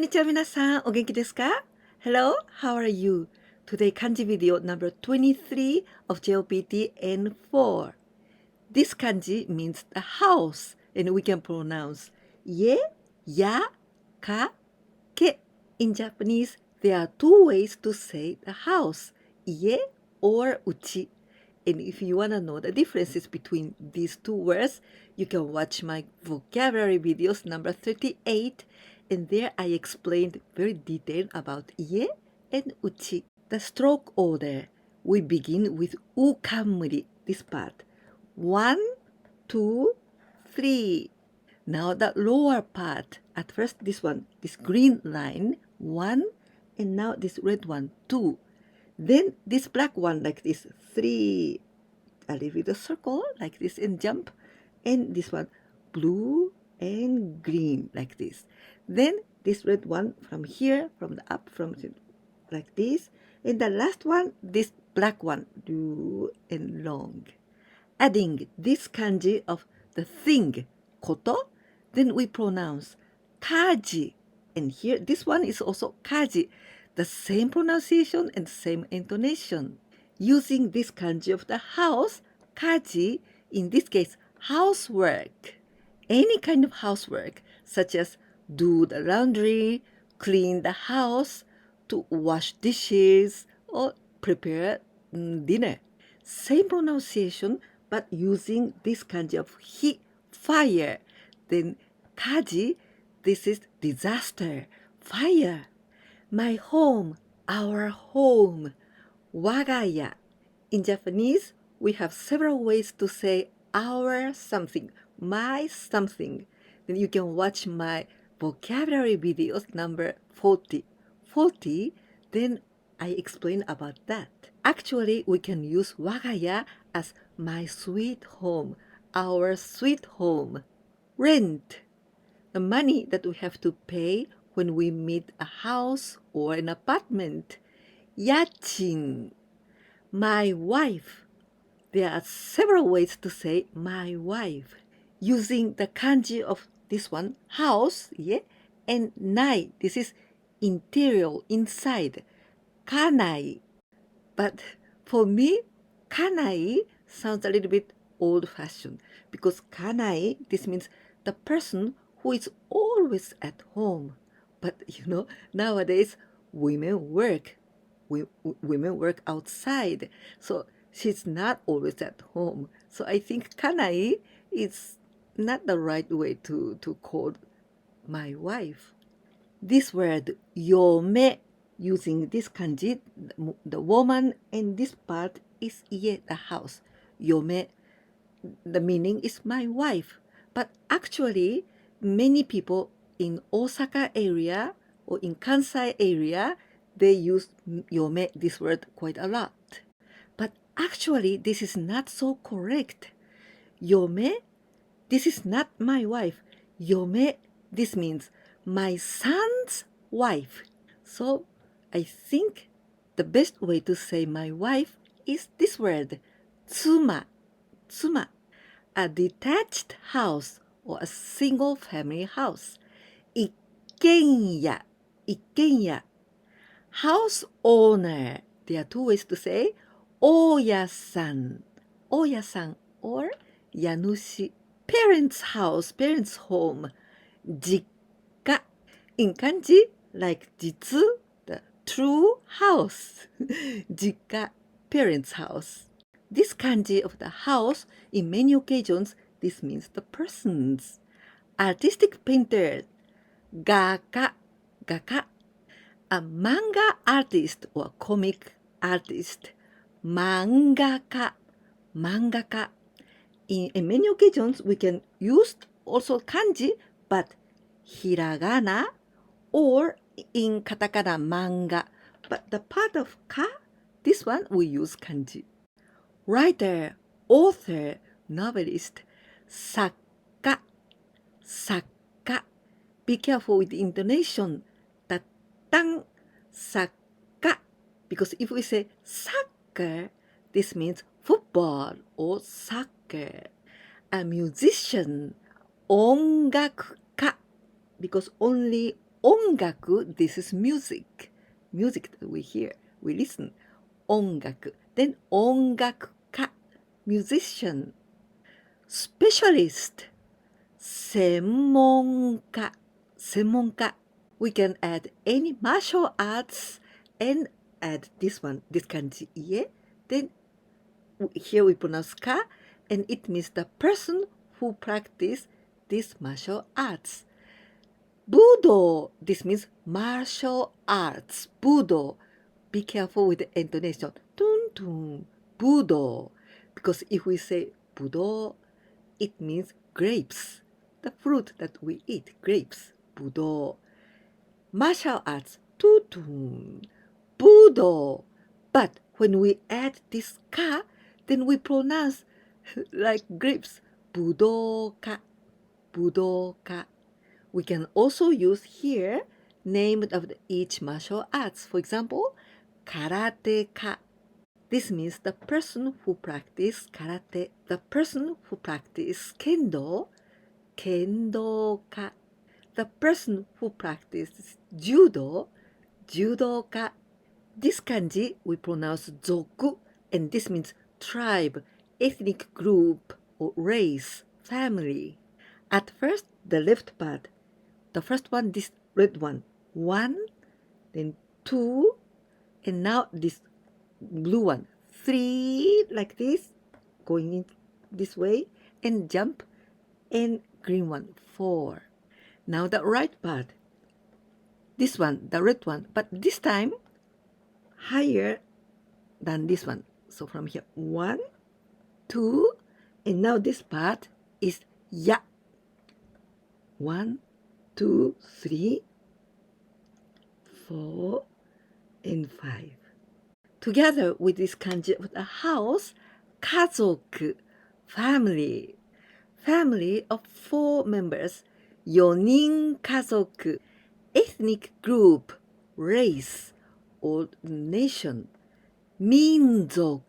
にちは皆さん、お元気ですか? Hello, how are you? Today kanji video number 23 of JLPT N4. This kanji means the house and we can pronounce ye, ya, ka, ke. In Japanese, there are two ways to say the house, ie or uchi. And if you want to know the differences between these two words, you can watch my vocabulary videos number 38, and there I explained very detailed about ie and uchi. The stroke order, we begin with ukamuri, this part. 1, 2, 3. Now the lower part, at first this one, this green line, 1, and now this red one, 2. Then this black one like this, 3. I leave it a circle like this and jump. And this one, blue and green like this. Then this red one from here, from the up, from like this. And the last one, this black one, blue and long. Adding this kanji of the thing, koto, then we pronounce kaji. And here, this one is also kaji. The same pronunciation and same intonation. Using this kanji of the house, kaji, in this case, housework. Any kind of housework, such as do the laundry, clean the house, to wash dishes, or prepare dinner. Same pronunciation, but using this kanji of hi, fire. Then kaji, this is disaster, fire. My home, our home, wagaya. In Japanese, we have several ways to say our something, my something. Then you can watch my vocabulary videos number 40. Then I explain about that. Actually, we can use wagaya as my sweet home, our sweet home. Rent, the money that we have to pay when we meet a house or an apartment. Yachin, my wife. There are several ways to say my wife. Using the kanji of this one, house, yeah, and nai, this is interior, inside, kanai. But for me, kanai sounds a little bit old-fashioned because kanai, this means the person who is always at home. But nowadays women work. Women work outside, so she's not always at home. So I think kanai is not the right way to call my wife. This word YOME, using this kanji, the woman, and this part is ie, the house. YOME, the meaning is my wife. But actually, many people in Osaka area or in Kansai area, they use yome, this word, quite a lot. But actually, this is not so correct. Yome, this is not my wife. Yome, this means my son's wife. So I think the best way to say my wife is this word, TSUMA. TSUMA, a detached house or a single family house. Ikkenya, ikkenya. House owner, there are two ways to say oya-san, oya-san, or yanushi. Parents' house, parents' home, jikka. In kanji, like jitsu, the true house. Jikka, parents' house. This kanji of the house, in many occasions, this means the persons. Artistic painter, gaka, gaka. A manga artist or comic artist, mangaka, mangaka. In many occasions, we can use also kanji, but hiragana or in katakana manga. But the part of ka, this one we use kanji. Writer, author, novelist, sakka, sakka. Be careful with the intonation. Tatang, sakka. Because if we say soccer, this means football or soccer. A musician, ongakuka. Because only ongaku, this is music. Music that we hear, we listen. Ongaku. Then ongakuka, musician. Specialist, 専門家. 専門家. We can add any martial arts and add this one, this kanji, ie. Then here we pronounce ka, and it means the person who practice this martial arts. Budo, this means martial arts. Budo. Be careful with the intonation. Tun tun. Budo. Because if we say budo, it means grapes. The fruit that we eat, grapes. Budo. Martial arts. Tun tun. Budo. But when we add this ka, then we pronounce like grapes. Budoka. Budoka. We can also use here name of each martial arts. For example, karateka. This means the person who practice karate. The person who practice kendo, kendoka. The person who practices judo, judoka. This kanji we pronounce zoku, and this means tribe, ethnic group, or race, family. At first, the left part. The first one, this red one. 1, then 2, and now this blue one. 3, like this, going in this way, and jump, and green one, 4. Now the right part. This one, the red one, but this time, higher than this one. So from here, 1, 2, and now this part is ya. 1, 2, 3, 4, and 5. Together with this kanji of the house, 家族, family. Family of 4 members, 4人家族. Ethnic group, race, or nation. 民族,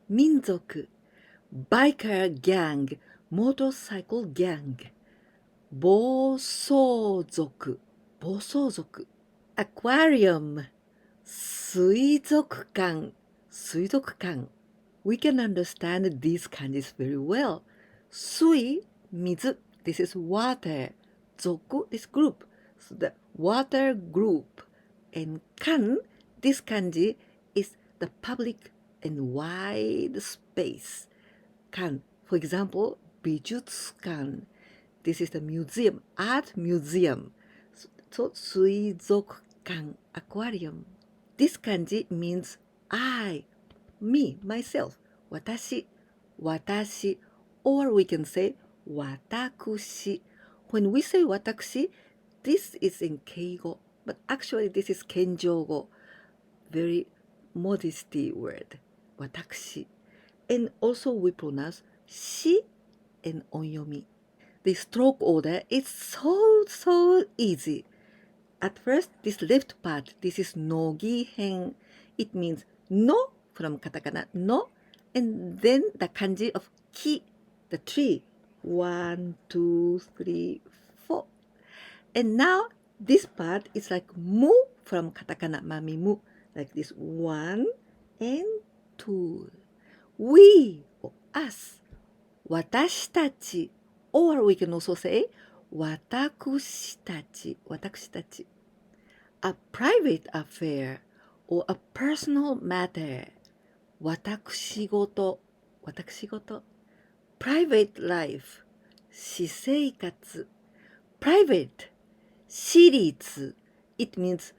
民族. Biker gang, motorcycle gang. 暴走族, 暴走族. Aquarium, 水族館, 水族館. We can understand these kanjis very well. 水, 水, this is water. 族, this group. So the water group. And kan, this kanji is the public and wide space. Kan, for example, 美術館. This is the museum, art museum. So 水族館, aquarium. This kanji means I, me, myself. 私, 私. Or we can say 私. When we say 私, this is in keigo, but actually this is kenjogo. Very modesty word. 私. And also we pronounce shi and onyomi. The stroke order is so easy. At first, this left part, this is nogi hen. It means no from katakana, no. And then the kanji of ki, the tree. 1, 2, 3, 4. And now this part is like mu from katakana, mami mu. Like this, 1 and 2. We, or us. 私たち. Or we can also say 私たち, 私たち. A private affair or a personal matter. 私事, 私事. Private life, 私生活. Private, 私立. It means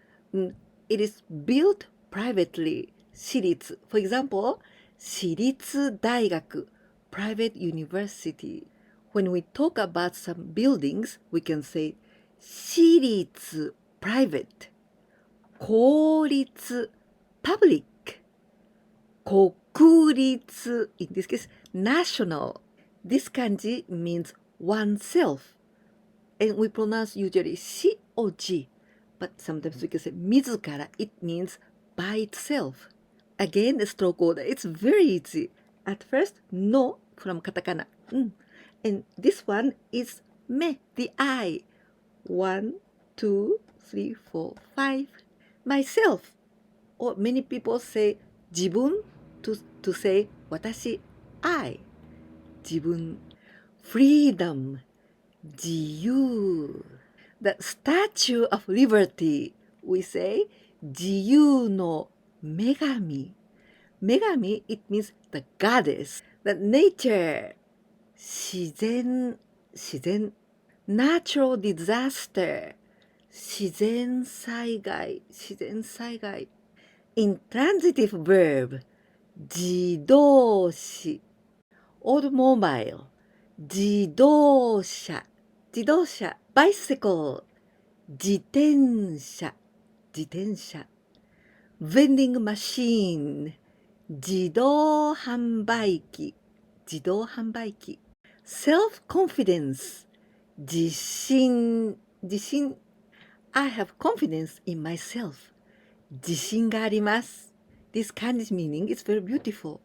it is built privately. 私立. For example, 私立大学, private university. When we talk about some buildings, we can say 私立 private, 公立 public, 国立 in this case national. This kanji means oneself, and we pronounce usually shi or ji, but sometimes we can say 自ら. It means by itself. Again, the stroke order, it's very easy. At first, no from katakana. And this one is me, the eye. 1, 2, 3, 4, 5. Myself. Or many people say 自分 to say 私 I. 自分 freedom 自由 The Statue of Liberty we say 自由の女神 Megami it means the goddess The nature 自然 Natural disaster 自然災害 Intransitive verb 自動詞 Automobile 自動車 Bicycle 自転車 Vending machine 自動販売機 Self-confidence 自信 I have confidence in myself 自信があります This kanji's meaning is very beautiful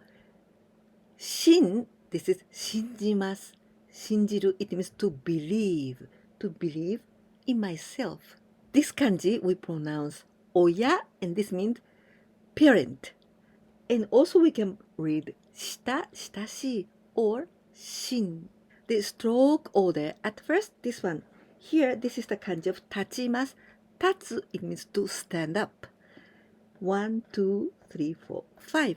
信 This is 信じます 信じる It means to believe in myself This kanji we pronounce 親 and this means parent and also we can read 親しい or 信 The stroke order at first this one Here this is the kanji of 立ちます tatsu it means to stand up 1, 2, 3, 4, 5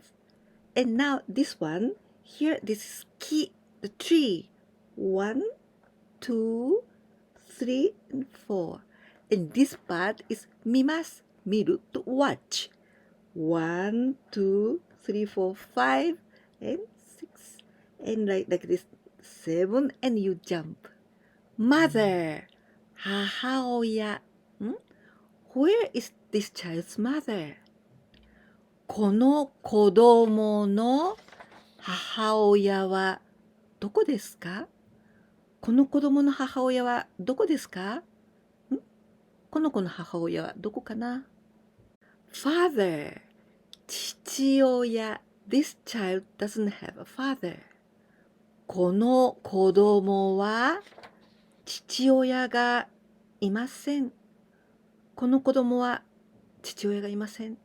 and now this one here this is ki the tree 1, 2, 3 and 4 and this part is 見ます miru to watch 1, 2, 3, 4, 5 and 6 and like this 7 and you jump mother 母親 Where is this child's mother? この子供の母親はどこですかこの子供の母親はどこですかこの子の母親はどこかな Father 父親 This child doesn't have a father この子供は父親がいませんこの子供は父親がいません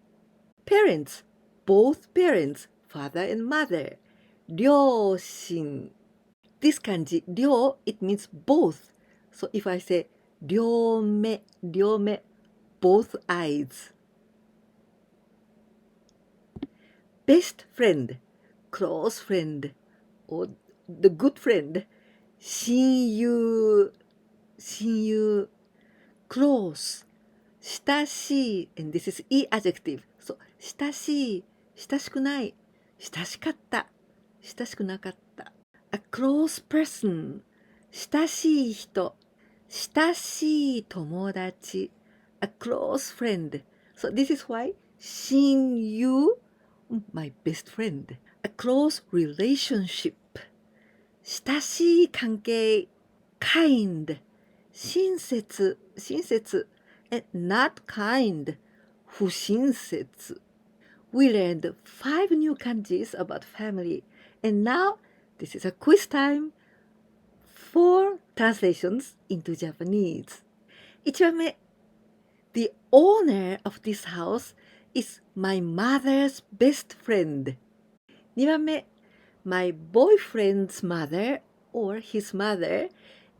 Parents Both parents Father and mother 両親 This kanji 両 It means both So if I say 両目 Both eyes Best friend Close friend or the good friend 親友 Close 親しい and this is E adjective So 親しい親しくない親しかった親しくなかった A close person 親しい人親しい友達 A close friend So this is why 親友 My best friend A close relationship 親しい関係 Kind 親切 and not kind 不親切 We learned 5 new kanjis about family and now this is a quiz time 4 translations into Japanese 1番目 The owner of this house is my mother's best friend 2番目 My boyfriend's mother or his mother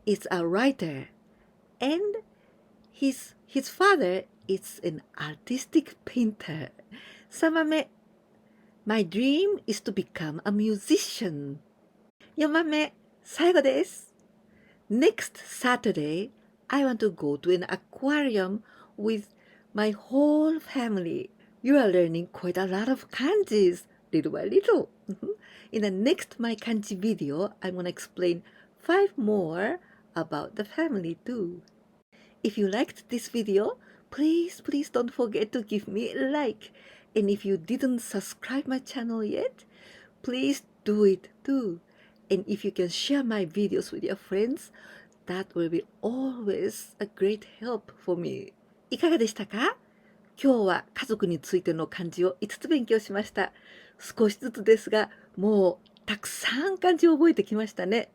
is a writer and his father is an artistic painter 3番目 My dream is to become a musician 4番目最後です Next Saturday I want to go to an aquarium with my whole family You are learning quite a lot of kanjis little by little In the next My Kanji video I'm gonna explain 5 more about the family too If you liked this video, please don't forget to give me a like. And if you didn't subscribe my channel yet, please do it too. And if you can share my videos with your friends, that will be always a great help for me. いかがでしたか？今日は家族についての漢字を5つ勉強しました。少しずつですが、もうたくさん漢字を覚えてきましたね。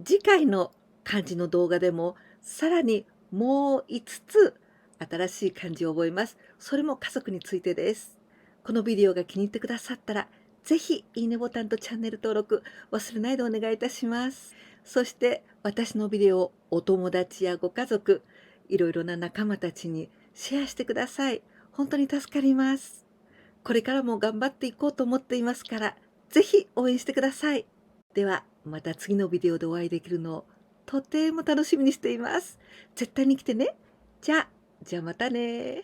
次回の漢字の動画でもさらにもう5つ新しい漢字を覚えます。それも家族についてです。このビデオが気に入ってくださったら、ぜひいいねボタンとチャンネル登録忘れないでお願いいたします。そして私のビデオをお友達やご家族、いろいろな仲間たちにシェアしてください。本当に助かります。これからも頑張っていこうと思っていますから、ぜひ応援してください。ではまた次のビデオでお会いできるのをとても楽しみにしています。絶対に来てね。じゃあまたね。